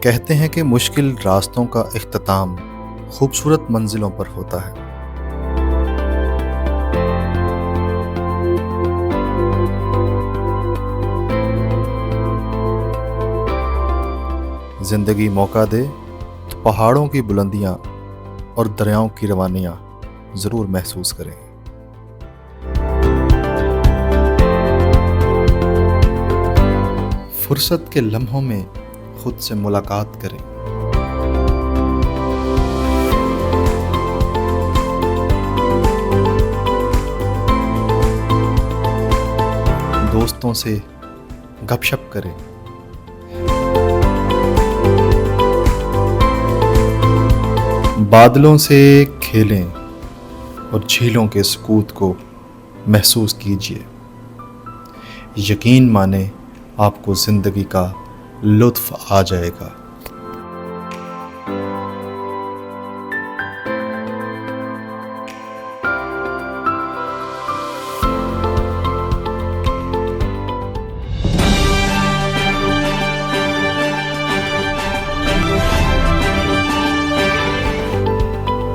کہتے ہیں کہ مشکل راستوں کا اختتام خوبصورت منزلوں پر ہوتا ہے۔ زندگی موقع دے تو پہاڑوں کی بلندیاں اور دریاؤں کی روانیاں ضرور محسوس کریں۔ فرصت کے لمحوں میں خود سے ملاقات کریں۔ دوستوں سے گپ شپ کریں۔ بادلوں سے کھیلیں اور جھیلوں کے سکوت کو محسوس کیجیے۔ یقین مانیں آپ کو زندگی کا لطف آ جائے گا۔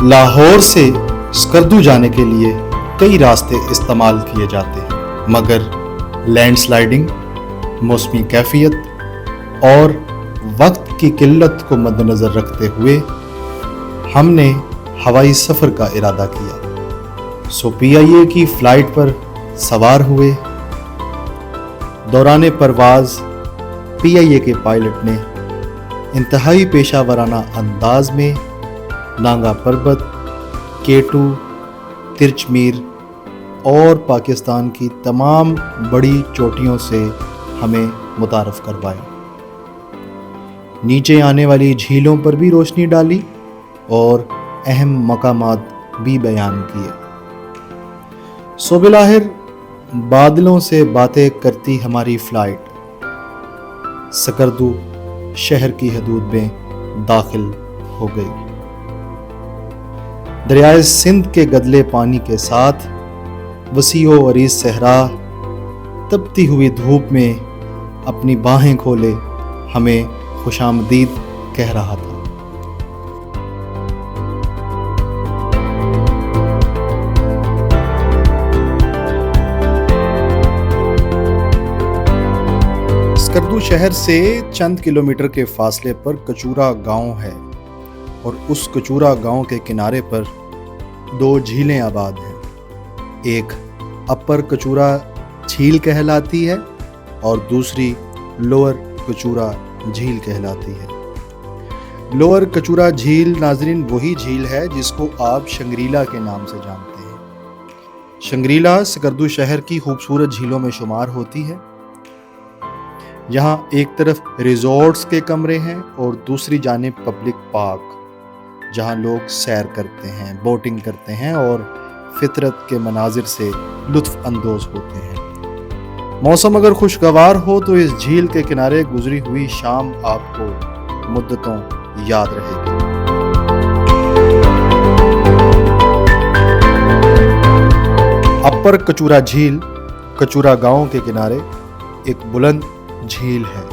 لاہور سے سکردو جانے کے لیے کئی راستے استعمال کیے جاتے ہیں، مگر لینڈ سلائیڈنگ، موسمی کیفیت اور وقت کی قلت کو مد نظر رکھتے ہوئے ہم نے ہوائی سفر کا ارادہ کیا۔ سو PIA کی فلائٹ پر سوار ہوئے۔ دوران پرواز PIA کے پائلٹ نے انتہائی پیشہ ورانہ انداز میں نانگا پربت، K2، ترچمیر اور پاکستان کی تمام بڑی چوٹیوں سے ہمیں متعارف کروایا۔ نیچے آنے والی جھیلوں پر بھی روشنی ڈالی اور اہم مقامات بھی بیان کیے۔ سو بالآخر بادلوں سے باتیں کرتی ہماری فلائٹ سکردو شہر کی حدود میں داخل ہو گئی۔ دریائے سندھ کے گدلے پانی کے ساتھ وسیع و عریض صحرا تپتی ہوئی دھوپ میں اپنی باہیں کھولے ہمیں خوش آمدید کہہ رہا تھا۔ سکردو شہر سے چند کلومیٹر کے فاصلے پر کچورا گاؤں ہے اور اس کچورا گاؤں کے کنارے پر 2 جھیلیں آباد ہیں۔ ایک اپر کچورا جھیل کہلاتی ہے اور دوسری لوور کچورا جھیل کہلاتی ہے۔ لوور کچورا جھیل ناظرین وہی جھیل ہے جس کو آپ شنگریلا کے نام سے جانتے ہیں۔ شنگریلا سکردو شہر کی خوبصورت جھیلوں میں شمار ہوتی ہے۔ یہاں ایک طرف ریزورٹس کے کمرے ہیں اور دوسری جانب پبلک پارک، جہاں لوگ سیر کرتے ہیں، بوٹنگ کرتے ہیں اور فطرت کے مناظر سے لطف اندوز ہوتے ہیں۔ موسم اگر خوشگوار ہو تو اس جھیل کے کنارے گزری ہوئی شام آپ کو مدتوں یاد رہے گی۔ اپر کچورا جھیل کچورا گاؤں کے کنارے ایک بلند جھیل ہے۔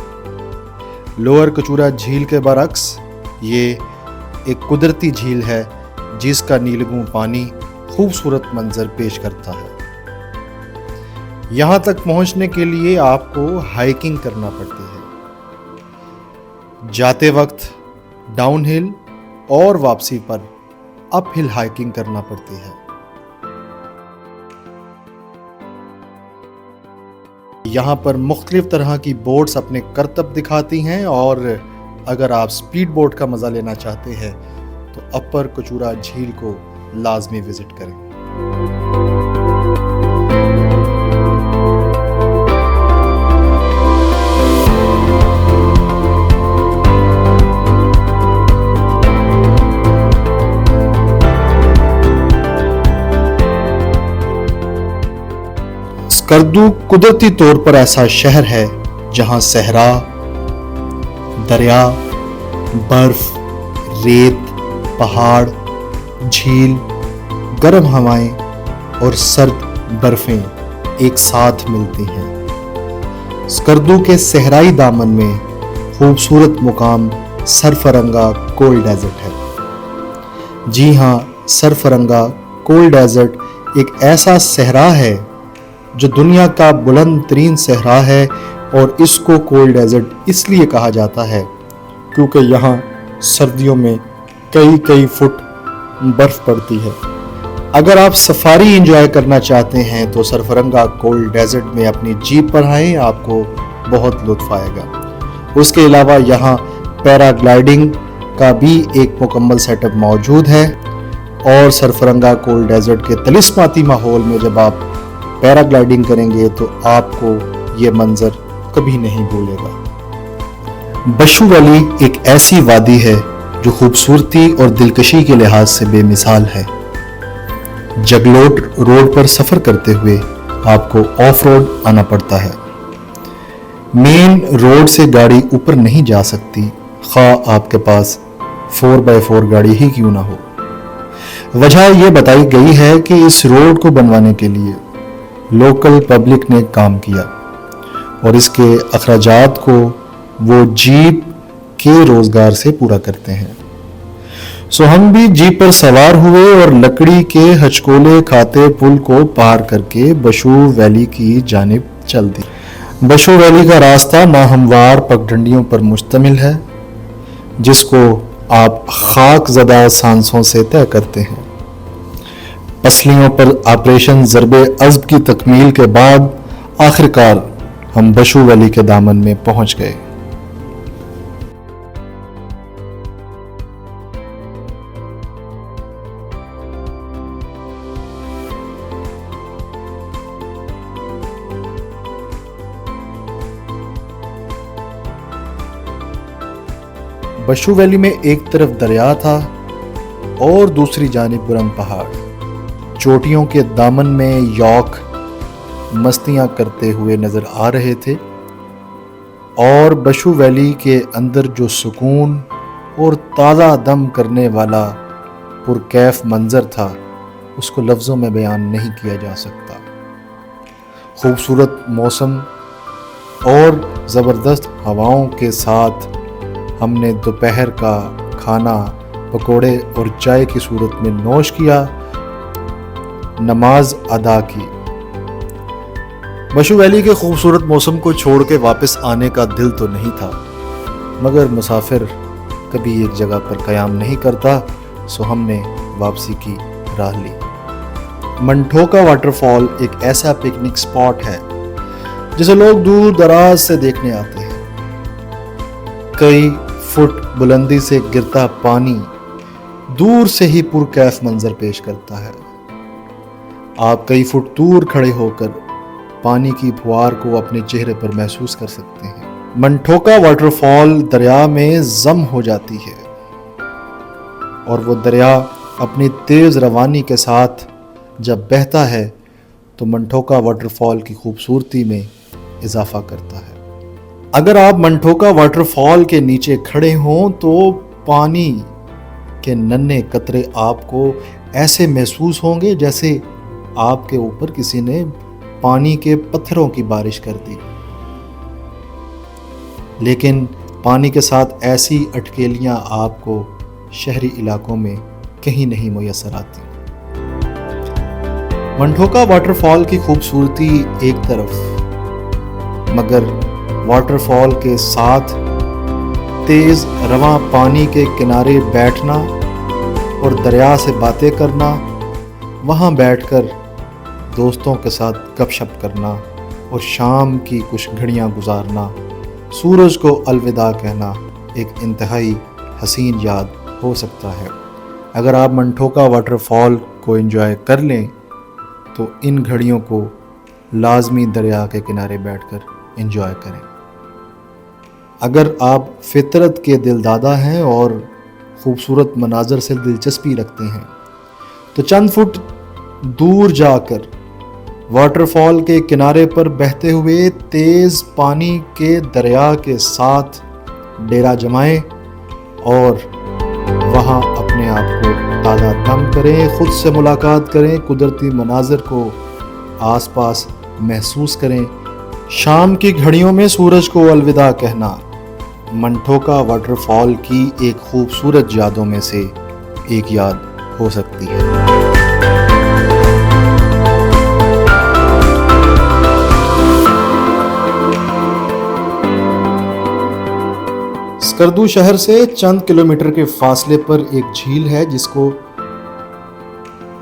لوور کچورا جھیل کے برعکس یہ ایک قدرتی جھیل ہے جس کا نیلگوں پانی خوبصورت منظر پیش کرتا ہے۔ یہاں تک پہنچنے کے لیے آپ کو ہائیکنگ کرنا پڑتی ہے۔ جاتے وقت ڈاؤن ہل اور واپسی پر اپ ہل ہائیکنگ کرنا پڑتی ہے۔ یہاں پر مختلف طرح کی بوٹس اپنے کرتب دکھاتی ہیں اور اگر آپ سپیڈ بوٹ کا مزہ لینا چاہتے ہیں تو اپر کچورا جھیل کو لازمی وزٹ کریں۔ سکردو قدرتی طور پر ایسا شہر ہے جہاں صحرا، دریا، برف، ریت، پہاڑ، جھیل، گرم ہوائیں اور سرد برفیں ایک ساتھ ملتی ہیں۔ سکردو کے صحرائی دامن میں خوبصورت مقام सरफरंगा कोल डेजर्ट है। जी हाँ, सरफरंगा कोल डेजर्ट एक ऐसा सहरा है जो दुनिया का बुलंद तरीन सहरा है, और इसको कोल डेजर्ट इसलिए कहा जाता है क्योंकि यहाँ सर्दियों में कई फुट बर्फ पड़ती है। अगर आप सफारी एंजॉय करना चाहते हैं तो सरफरंगा कोल डेजर्ट में अपनी जीप पर आएं, आपको बहुत लुत्फ आएगा। उसके अलावा यहाँ पैराग्लाइडिंग का भी एक मुकम्मल सेटअप मौजूद है, और सरफरंगा कोल डेजर्ट के तिलिस्माती माहौल में जब आप पैराग्लाइडिंग करेंगे तो आपको ये मंजर कभी नहीं भूलेगा। बशू वैली एक ऐसी वादी है जो खूबसूरती और दिलकशी के लिहाज से बेमिसाल है। जगलोट रोड पर सफ़र करते हुए आपको ऑफ रोड आना पड़ता है। मेन रोड से गाड़ी ऊपर नहीं जा सकती, ख़्वाह आपके पास 4x4 गाड़ी ही क्यों ना हो। वजह यह बताई गई है कि इस रोड को बनवाने के लिए लोकल पब्लिक ने काम किया और इसके अखराजात को वो जीप के रोजगार से पूरा करते हैं। सो हम भी जीप पर सवार हुए और लकड़ी के हचकोले खाते पुल को पार करके बशू वैली की जानिब चल दी। बशू वैली का रास्ता नाहमवार पगडंडियों पर मुश्तमिल है, जिसको आप खाक ज़दा सांसों से तय करते हैं। पसलियों पर ऑपरेशन ज़रबे अज़्ब की तकमील के बाद आखिरकार हम बशू वैली के दामन में पहुंच गए। बशू वैली में एक तरफ दरिया था और दूसरी जानिब बुलंद पहाड़। चोटियों के दामन में यॉक मस्तियां करते हुए नजर आ रहे थे, और बशू वैली के अंदर जो सुकून और ताज़ा दम करने वाला पुरकैफ मंजर था उसको लफ्ज़ों में बयान नहीं किया जा सकता। खूबसूरत मौसम और ज़बरदस्त हवाओं के साथ हमने दोपहर का खाना पकोड़े और चाय की सूरत में नोश किया, नमाज अदा की। बशू वैली के खूबसूरत मौसम को छोड़ के वापस आने का दिल तो नहीं था, मगर मुसाफिर कभी एक जगह पर क़याम नहीं करता, सो हमने वापसी की राह ली। मंठोका वाटरफॉल एक ऐसा पिकनिक स्पॉट है जिसे लोग दूर दराज से देखने आते हैं। कई फुट बुलंदी से गिरता पानी दूर से ही पुरकैफ मंजर पेश करता है। आप कई फुट दूर खड़े होकर पानी की फुहार को अपने चेहरे पर महसूस कर सकते हैं। मंठोका वाटरफॉल दरिया में जम हो जाती है और वो दरिया अपनी तेज रवानी के साथ जब बहता है तो मंठोका वाटरफॉल की खूबसूरती में इजाफा करता है। अगर आप मंठोका वाटरफॉल के नीचे खड़े हों तो पानी के नन्हे कतरे आपको ऐसे महसूस होंगे जैसे आपके ऊपर किसी ने पानी के पत्थरों की बारिश कर दी। लेकिन पानी के साथ ऐसी अटकेलियां आपको शहरी इलाकों में कहीं नहीं मुयस्सर आती। मंठोका वाटरफॉल की खूबसूरती एक तरफ, मगर वाटरफॉल के साथ तेज रवां पानी के किनारे बैठना और दरिया से बातें करना, वहाँ बैठकर दोस्तों के साथ गपशप करना और शाम की कुछ घड़ियाँ गुजारना, सूरज को अलविदा कहना एक इंतहाई हसीन याद हो सकता है। अगर आप मंठोका वाटरफॉल को एंजॉय कर लें तो इन घड़ियों को लाजमी दरिया के किनारे बैठकर एंजॉय करें। अगर आप फितरत के दिलदादा हैं और ख़ूबसूरत मनाजर से दिलचस्पी रखते हैं तो चंद फुट दूर जाकर वाटरफॉल के किनारे पर बहते हुए तेज़ पानी के दरिया के साथ डेरा जमाएं और वहाँ अपने आप को ताज़ा दम करें, ख़ुद से मुलाकात करें, कुदरती मनाज़र को आसपास महसूस करें। शाम की घड़ियों में सूरज को अलविदा कहना منٹوکا واٹر فال کی ایک خوبصورت یادوں میں سے ایک یاد ہو سکتی ہے۔ اسکردو شہر سے چند کلومیٹر کے فاصلے پر ایک جھیل ہے جس کو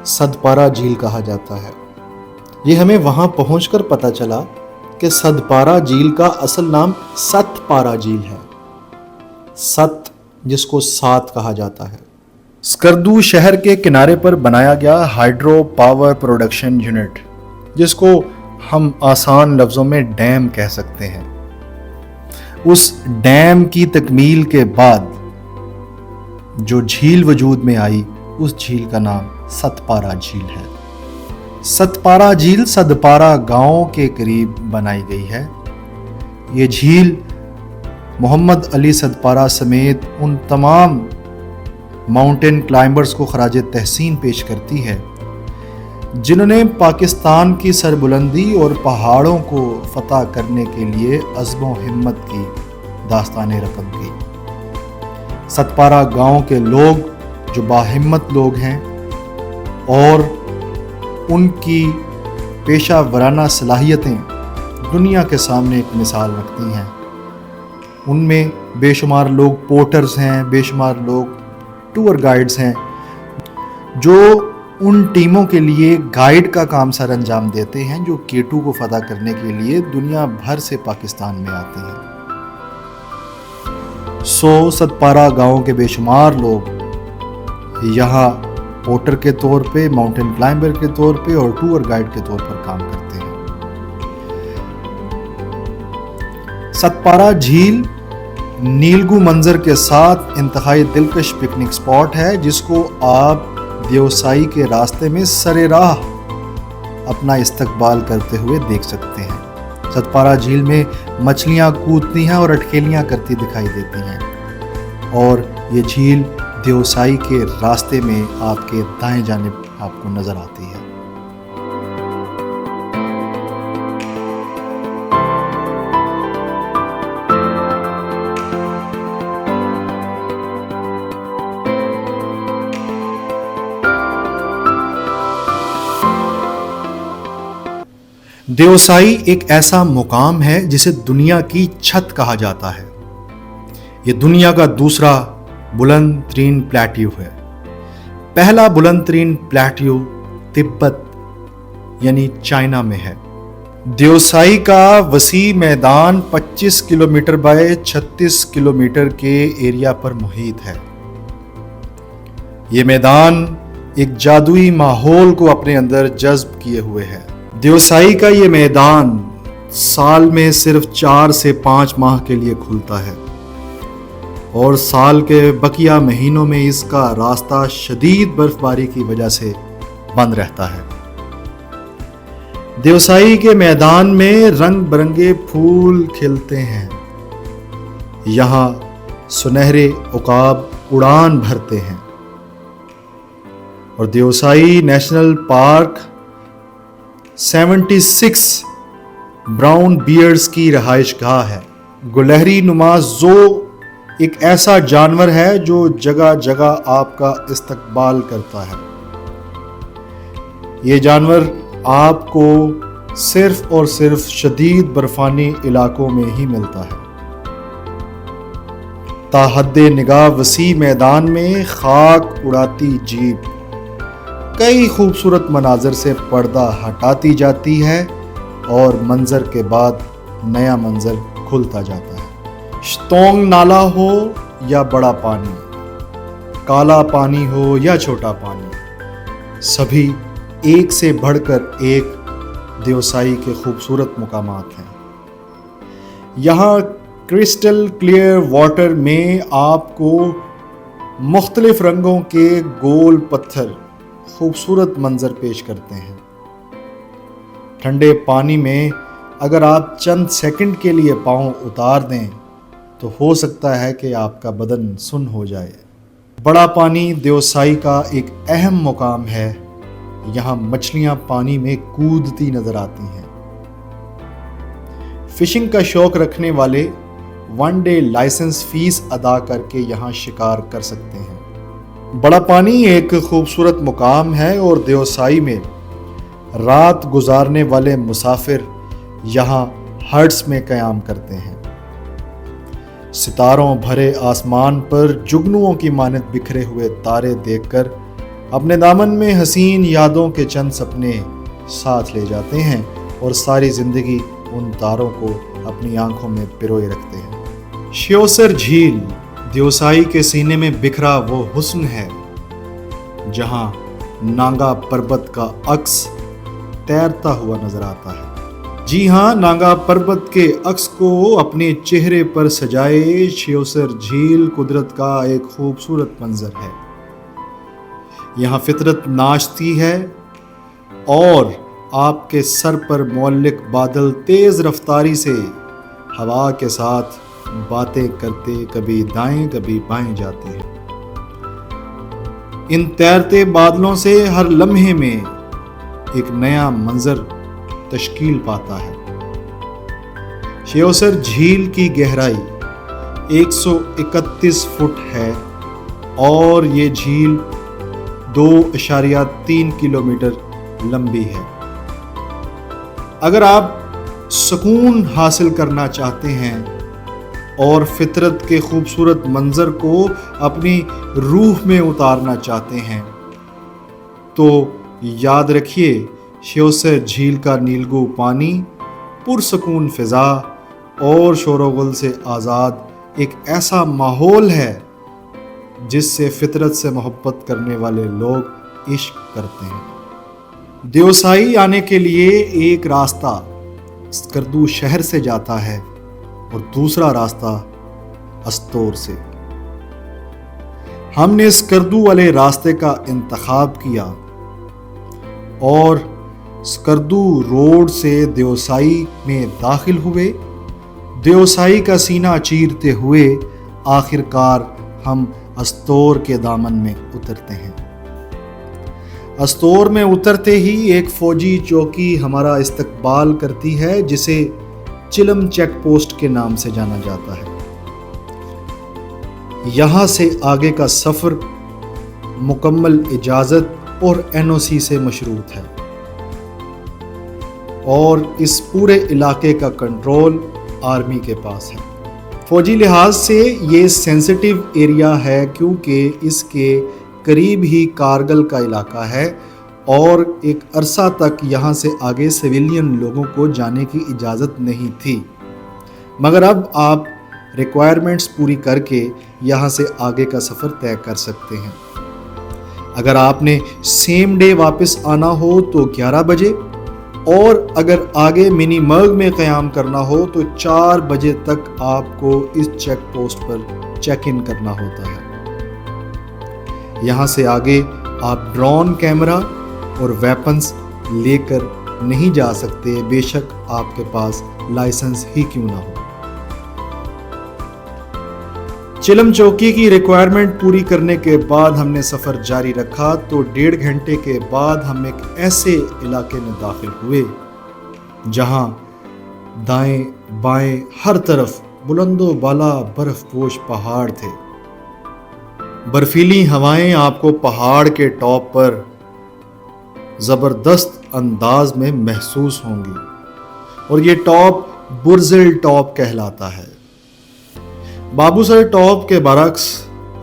سدپارہ جھیل کہا جاتا ہے۔ یہ ہمیں وہاں پہنچ کر پتہ چلا کہ سدپارہ جھیل کا اصل نام ست پارہ جھیل ہے، ست جس کو سات کہا جاتا ہے۔ اسکردو شہر کے کنارے پر بنایا گیا ہائیڈرو پاور پروڈکشن یونٹ، جس کو ہم آسان لفظوں میں ڈیم کہہ سکتے ہیں، اس ڈیم کی تکمیل کے بعد جو جھیل وجود میں آئی اس جھیل کا نام ستپارہ جھیل ہے۔ ستپارہ جھیل سدپارہ گاؤں کے قریب بنائی گئی ہے۔ یہ جھیل محمد علی سدپارہ سمیت ان تمام ماؤنٹین کلائمبرز کو خراج تحسین پیش کرتی ہے جنہوں نے پاکستان کی سربلندی اور پہاڑوں کو فتح کرنے کے لیے عزم و ہمت کی داستان رقم کی۔ ستپارہ گاؤں کے لوگ جو باہمت لوگ ہیں اور ان کی پیشہ ورانہ صلاحیتیں دنیا کے سامنے ایک مثال رکھتی ہیں۔ ان میں بے شمار لوگ پورٹرز ہیں، بے شمار لوگ ٹور گائیڈز ہیں جو ان ٹیموں کے لیے گائیڈ کا کام سر انجام دیتے ہیں جو K2 کو فتح کرنے کے لیے دنیا بھر سے پاکستان میں آتے ہیں۔ ستپارہ گاؤں کے بے شمار لوگ یہاں پورٹر کے طور پہ، ماؤنٹین کلائمبر کے طور پہ اور ٹور گائیڈ کے طور پر کام کرتے ہیں۔ ستپارہ جھیل نیلگو منظر کے ساتھ انتہائی دلکش پکنک سپاٹ ہے جس کو آپ دیوسائی کے راستے میں سر راہ اپنا استقبال کرتے ہوئے دیکھ سکتے ہیں۔ ستپارہ جھیل میں مچھلیاں کودتی ہیں اور اٹکیلیاں کرتی دکھائی دیتی ہیں، اور یہ جھیل دیوسائی کے راستے میں آپ کے دائیں جانب آپ کو نظر آتی ہے۔ دیوسائی ایک ایسا مقام ہے جسے دنیا کی چھت کہا جاتا ہے۔ یہ دنیا کا دوسرا بلند ترین پلیٹیو ہے۔ پہلا بلند ترین پلیٹیو تبت یعنی چائنا میں ہے۔ دیوسائی کا وسیع میدان 25 کلومیٹر بائے 36 کلومیٹر کے ایریا پر محیط ہے۔ یہ میدان ایک جادوئی ماحول کو اپنے اندر جذب کیے ہوئے ہے۔ دیوسائی کا یہ میدان سال میں صرف 4 سے 5 ماہ کے لیے کھلتا ہے اور سال کے بقیہ مہینوں میں اس کا راستہ شدید برف باری کی وجہ سے بند رہتا ہے۔ دیوسائی کے میدان میں رنگ برنگے پھول کھلتے ہیں۔ یہاں سنہرے عقاب اڑان بھرتے ہیں، اور Deosai national park 76 brown bears کی رہائش گاہ ہے۔ گلہری نما زو ایک ایسا جانور ہے جو جگہ جگہ آپ کا استقبال کرتا ہے۔ یہ جانور آپ کو صرف اور صرف شدید برفانی علاقوں میں ہی ملتا ہے۔ تا حد نگاہ وسیع میدان میں خاک اڑاتی جیپ کئی خوبصورت مناظر سے پردہ ہٹاتی جاتی ہے اور منظر کے بعد نیا منظر کھلتا جاتا ہے۔ شتونگ نالا ہو یا بڑا پانی، کالا پانی ہو یا چھوٹا پانی، سبھی ایک سے بڑھ کر ایک دیوسائی کے خوبصورت مقامات ہیں۔ یہاں کرسٹل کلیئر واٹر میں آپ کو مختلف رنگوں کے گول پتھر خوبصورت منظر پیش کرتے ہیں۔ ٹھنڈے پانی میں اگر آپ چند سیکنڈ کے لیے پاؤں اتار دیں تو ہو سکتا ہے کہ آپ کا بدن سن ہو جائے۔ بڑا پانی دیوسائی کا ایک اہم مقام ہے۔ یہاں مچھلیاں پانی میں کودتی نظر آتی ہیں۔ فشنگ کا شوق رکھنے والے वन डे लाइसेंस फीस अदा करके यहाँ शिकार कर सकते हैं। बड़ा पानी एक खूबसूरत मुकाम है और देवसाई में रात गुजारने वाले मुसाफिर यहाँ हट्स में क़याम करते हैं। सितारों भरे आसमान पर जुगनुओं की मानद बिखरे हुए तारे देखकर अपने दामन में हसीन यादों के चंद सपने साथ ले जाते हैं और सारी जिंदगी उन तारों को अपनी आंखों में पिरोए रखते हैं। श्योसर झील देवसाई के सीने में बिखरा वो हुस्न है जहां नांगा पर्वत का अक्स तैरता हुआ नजर आता है। जी हाँ, नांगा पर्वत के अक्स को अपने चेहरे पर सजाए श्योसर झील कुदरत का एक खूबसूरत मंजर है। यहाँ फितरत नाचती है और आपके सर पर मौलिक बादल तेज रफ्तारी से हवा के साथ बातें करते कभी दाएं कभी बाएं जाते हैं। इन तैरते बादलों से हर लम्हे में एक नया मंजर तश्कील पाता है। श्योसर झील की गहराई 131 फुट है और ये झील 2.3 किलोमीटर लंबी है। अगर आप सुकून हासिल करना चाहते हैं और फितरत के खूबसूरत मंजर को अपनी रूह में उतारना चाहते हैं तो याद रखिए, श्योसर झील का नीलगू पानी, पुरसकून फिजा और शोरगुल से आज़ाद एक ऐसा माहौल है जिससे फितरत से मोहब्बत करने वाले लोग इश्क करते हैं। देवसाई आने के लिए एक रास्ता स्कर्दू शहर से जाता है और दूसरा रास्ता अस्तोर से। हमने स्कर्दू वाले रास्ते का इंतखाब किया और स्कर्दू रोड से देवसाई में दाखिल हुए। देवसाई का सीना चीरते हुए आखिरकार हम अस्तोर के दामन में उतरते हैं। अस्तोर में उतरते ही एक फौजी चौकी हमारा इस्तकबाल करती है जिसे चिलम चेक पोस्ट के नाम से जाना जाता है। यहाँ से आगे का सफ़र मुकम्मल इजाज़त और एनओसी से मशरूत है और इस पूरे इलाके का कंट्रोल आर्मी के पास है। फौजी लिहाज से ये सेंसिटिव एरिया है क्योंकि इसके करीब ही कारगिल का इलाका है और एक अरसा तक यहाँ से आगे सिविलियन लोगों को जाने की इजाज़त नहीं थी, मगर अब आप रिक्वायरमेंट्स पूरी करके यहाँ से आगे का सफ़र तय कर सकते हैं। अगर आपने सेम डे वापस आना हो तो 11 बजे और अगर आगे मिनी मर्ग में क़याम करना हो तो 4 बजे तक आपको इस चेक पोस्ट पर चेक इन करना होता है। यहाँ से आगे आप ड्रोन कैमरा और वेपन्स लेकर नहीं जा सकते, बेशक आपके पास लाइसेंस ही क्यों ना हो। चिलम चौकी की रिक्वायरमेंट पूरी करने के बाद हमने सफ़र जारी रखा तो 1.5 घंटे के बाद हम एक ऐसे इलाके में दाखिल हुए जहां दाएं बाएं हर तरफ बुलंदो बाला बर्फपोश पहाड़ थे। बर्फीली हवाएं आपको पहाड़ के टॉप पर ज़बरदस्त अंदाज में महसूस होंगी और ये टॉप बुर्जिल टॉप कहलाता है। बाबूसर टॉप के बरक्स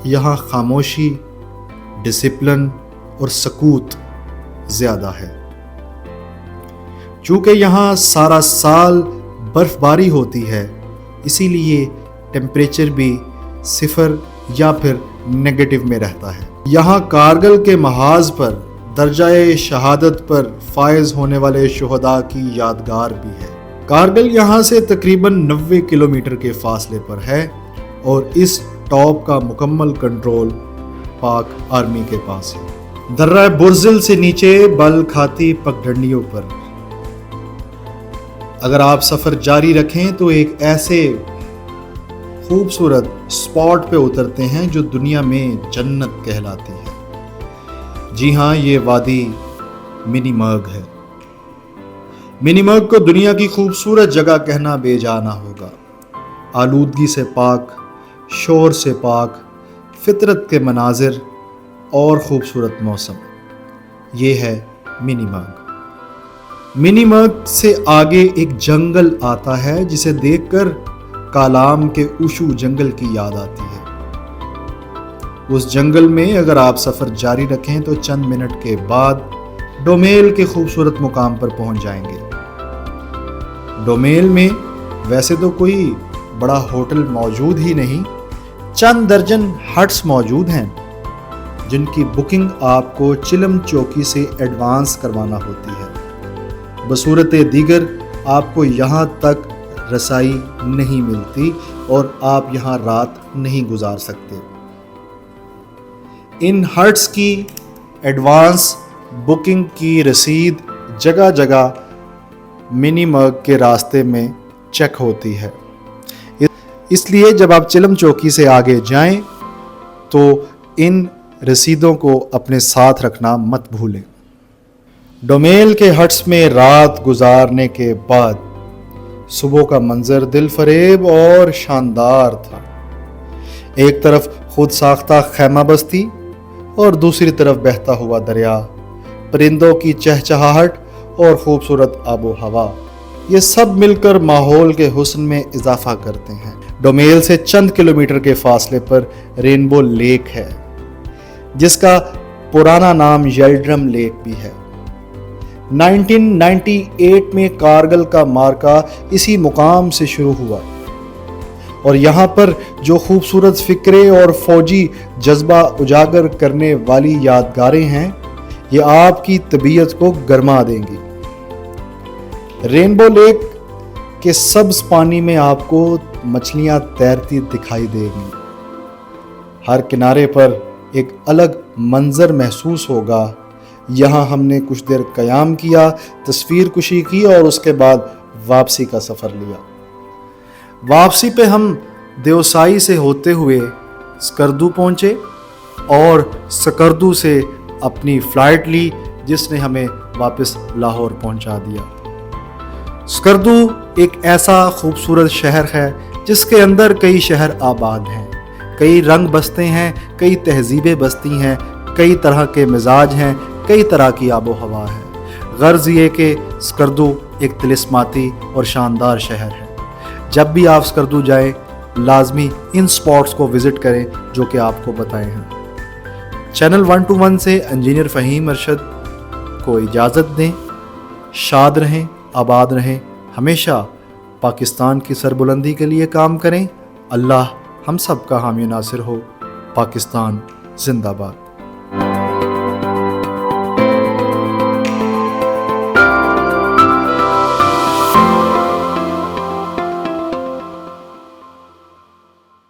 यहाँ खामोशी, डिसिप्लिन और सकूत ज़्यादा है। चूँकि यहाँ सारा साल बर्फबारी होती है इसीलिए टेम्परेचर भी 0 या फिर नेगेटिव में रहता है। यहाँ कारगिल के महाज पर दर्जाए शहादत पर फायज होने वाले शुहदा की यादगार भी है। कारगिल यहाँ से तकरीबन 90 किलोमीटर के फासले पर है और इस टॉप का मुकम्मल कंट्रोल पाक आर्मी के पास है। दर्रा बुर्जिल से नीचे बल खाती पगडंडियों पर अगर आप सफ़र जारी रखें तो एक ऐसे खूबसूरत स्पॉट पे उतरते हैं जो दुनिया में जन्नत कहलाती है। जी हाँ, ये वादी मिनी मर्ग है। मिनी मर्ग को दुनिया की खूबसूरत जगह कहना बेजाना होगा। आलूदगी से पाक, शोर से पाक, फितरत के मनाजिर और ख़ूबसूरत मौसम। ये है मिनी मग। मिनी मग से आगे एक जंगल आता है जिसे देखकर कालाम के उशू जंगल की याद आती है। उस जंगल में अगर आप सफ़र जारी रखें तो चंद मिनट के बाद डोमेल के खूबसूरत मुकाम पर पहुंच जाएंगे। डोमेल में वैसे तो कोई बड़ा होटल मौजूद ही नहीं, चंद दर्जन हट्स मौजूद हैं जिनकी बुकिंग आपको चिलम चौकी से एडवांस करवाना होती है। बसूरत दीगर आपको यहाँ तक रसाई नहीं मिलती और आप यहाँ रात नहीं गुजार सकते। इन हट्स की एडवांस बुकिंग की रसीद जगह जगह मिनी मग के रास्ते में चेक होती है, इसलिए जब आप चिलम चौकी से आगे जाएं तो इन रसीदों को अपने साथ रखना मत भूलें। डोमेल के हट्स में रात गुजारने के बाद सुबह का मंजर दिल फरेब और शानदार था। एक तरफ खुद साख्ता खैमा बस्ती और दूसरी तरफ बहता हुआ दरिया, परिंदों की चहचहाहट और खूबसूरत आबो हवा, ये सब मिलकर माहौल के हुस्न में इजाफा करते हैं। डोमेल से चंद किलोमीटर के फासले पर रेनबो लेक है, जिसका पुराना नाम यल्ड्रम लेक भी है। 1998 में कारगिल का मार्का इसी मुकाम से शुरू हुआ और यहाँ पर जो खूबसूरत फिक्रे और फौजी जज्बा उजागर करने वाली यादगारें हैं, ये आपकी तबीयत को गरमा देंगी। रेनबो लेक के सब्ज पानी में आपको मछलियां तैरती दिखाई देंगी। हर किनारे पर एक अलग मंजर महसूस होगा। यहाँ हमने कुछ देर क़याम किया, तस्वीर कुशी की और उसके बाद वापसी का सफ़र लिया। वापसी पे हम देवसाई से होते हुए स्कर्दू पहुँचे और स्कर्दू से अपनी फ़्लाइट ली, जिसने हमें वापस लाहौर पहुँचा दिया। स्कर्दू एक ऐसा खूबसूरत शहर है जिसके अंदर कई शहर आबाद हैं, कई रंग बसते हैं, कई तहजीबें बसती हैं, कई तरह के मिजाज हैं, कई तरह की आबो हवा है। गर्ज ये कि स्कर्दू एक तिलिस्माती और शानदार शहर है। जब भी आप स्कर्दू जाएं, लाजमी इन स्पॉट्स को विज़िट करें जो कि आपको बताए हैं। चैनल 121 से इंजीनियर फ़हीम अरशद को इजाज़त दें। शाद रहें, आबाद रहें, हमेशा पाकिस्तान की सरबुलंदी के लिए काम करें। अल्लाह हम सब का हामी नासिर हो। पाकिस्तान जिंदाबाद।